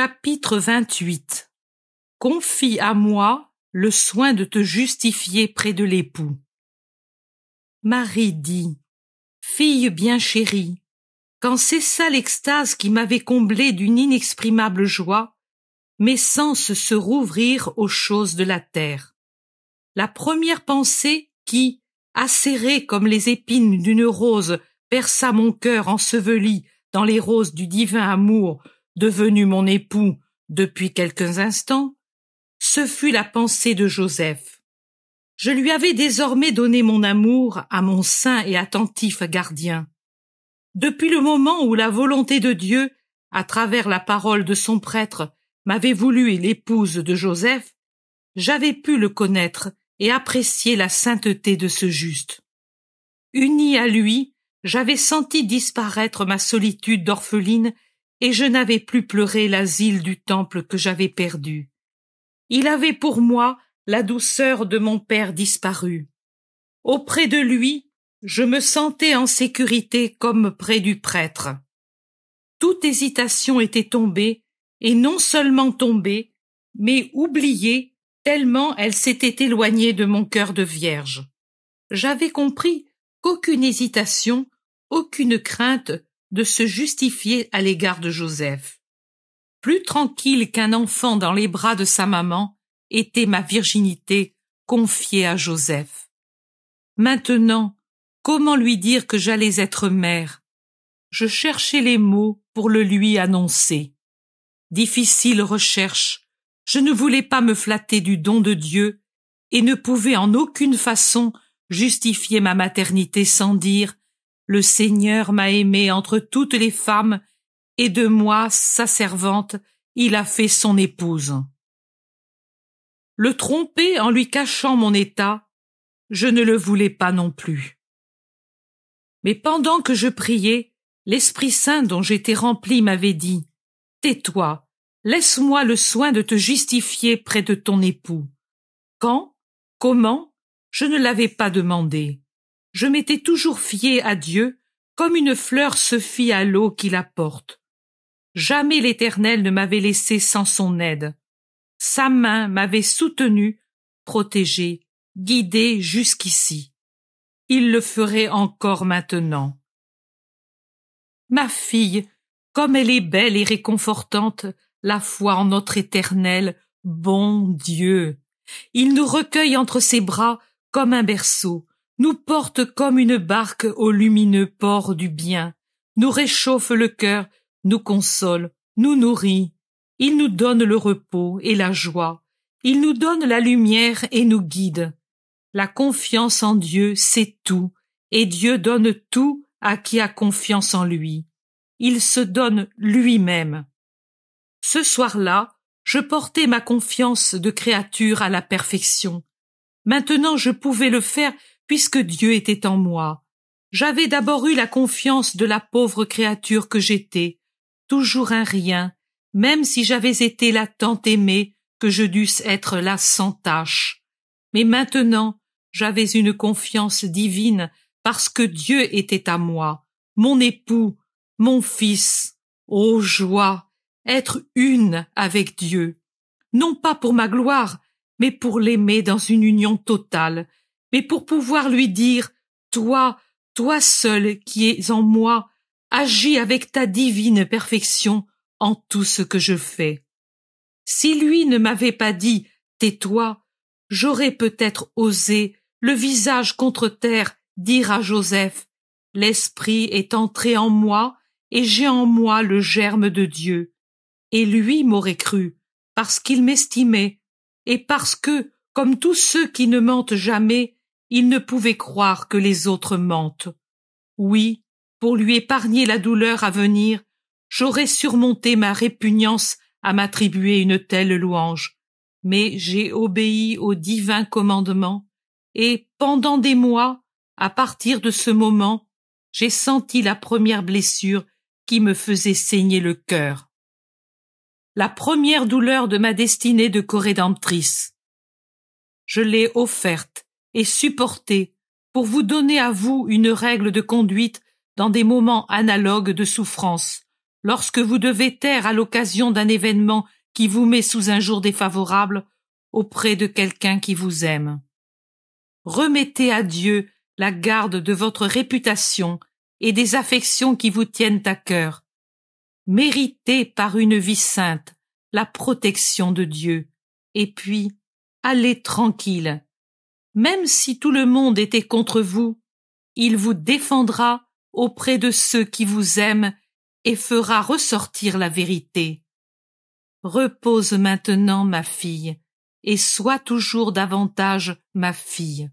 Chapitre 28. Confie à moi le soin de te justifier près de l'époux. Marie dit: Fille bien chérie, quand cessa l'extase qui m'avait comblée d'une inexprimable joie, mes sens se rouvrirent aux choses de la terre. La première pensée qui, acérée comme les épines d'une rose, perça mon cœur enseveli dans les roses du divin amour, devenu mon époux depuis quelques instants, ce fut la pensée de Joseph. Je lui avais désormais donné mon amour à mon saint et attentif gardien. Depuis le moment où la volonté de Dieu, à travers la parole de son prêtre, m'avait voulu l'épouse de Joseph, j'avais pu le connaître et apprécier la sainteté de ce juste. Unie à lui, j'avais senti disparaître ma solitude d'orpheline et je n'avais plus pleuré l'asile du temple que j'avais perdu. Il avait pour moi la douceur de mon père disparu. Auprès de lui, je me sentais en sécurité comme près du prêtre. Toute hésitation était tombée, et non seulement tombée, mais oubliée, tellement elle s'était éloignée de mon cœur de vierge. J'avais compris qu'aucune hésitation, aucune crainte de se justifier à l'égard de Joseph. Plus tranquille qu'un enfant dans les bras de sa maman était ma virginité confiée à Joseph. Maintenant, comment lui dire que j'allais être mère? Je cherchais les mots pour le lui annoncer. Difficile recherche, je ne voulais pas me flatter du don de Dieu et ne pouvais en aucune façon justifier ma maternité sans dire: le Seigneur m'a aimé entre toutes les femmes, et de moi, sa servante, il a fait son épouse. Le tromper en lui cachant mon état, je ne le voulais pas non plus. Mais pendant que je priais, l'Esprit Saint dont j'étais rempli m'avait dit: Tais-toi, laisse-moi le soin de te justifier près de ton époux. Quand? Comment? Je ne l'avais pas demandé. Je m'étais toujours fié à Dieu, comme une fleur se fie à l'eau qui la porte. Jamais l'Éternel ne m'avait laissé sans son aide. Sa main m'avait soutenu, protégé, guidé jusqu'ici. Il le ferait encore maintenant. Ma fille, comme elle est belle et réconfortante, la foi en notre Éternel, bon Dieu. Il nous recueille entre ses bras comme un berceau, nous porte comme une barque au lumineux port du bien, nous réchauffe le cœur, nous console, nous nourrit. Il nous donne le repos et la joie, il nous donne la lumière et nous guide. La confiance en Dieu, c'est tout, et Dieu donne tout à qui a confiance en lui. Il se donne lui-même. Ce soir-là, je portais ma confiance de créature à la perfection. Maintenant je pouvais le faire puisque Dieu était en moi. J'avais d'abord eu la confiance de la pauvre créature que j'étais, toujours un rien, même si j'avais été la tant aimée que je dusse être là sans tache. Mais maintenant, j'avais une confiance divine parce que Dieu était à moi, mon époux, mon fils. Ô joie, être une avec Dieu. Non pas pour ma gloire, mais pour l'aimer dans une union totale, mais pour pouvoir lui dire: toi seul qui es en moi, agis avec ta divine perfection en tout ce que je fais. Si lui ne m'avait pas dit: tais-toi, j'aurais peut-être osé, le visage contre terre, dire à Joseph: l'Esprit est entré en moi et j'ai en moi le germe de Dieu. Et lui m'aurait cru, parce qu'il m'estimait, et parce que, comme tous ceux qui ne mentent jamais, il ne pouvait croire que les autres mentent. Oui, pour lui épargner la douleur à venir, j'aurais surmonté ma répugnance à m'attribuer une telle louange. Mais j'ai obéi au divin commandement, et pendant des mois, à partir de ce moment, j'ai senti la première blessure qui me faisait saigner le cœur. La première douleur de ma destinée de corédemptrice. Je l'ai offerte et supportée pour vous donner à vous une règle de conduite dans des moments analogues de souffrance, lorsque vous devez taire à l'occasion d'un événement qui vous met sous un jour défavorable auprès de quelqu'un qui vous aime. Remettez à Dieu la garde de votre réputation et des affections qui vous tiennent à cœur. Méritez par une vie sainte la protection de Dieu, et puis allez tranquille. Même si tout le monde était contre vous, il vous défendra auprès de ceux qui vous aiment et fera ressortir la vérité. Repose maintenant, ma fille, et sois toujours davantage ma fille.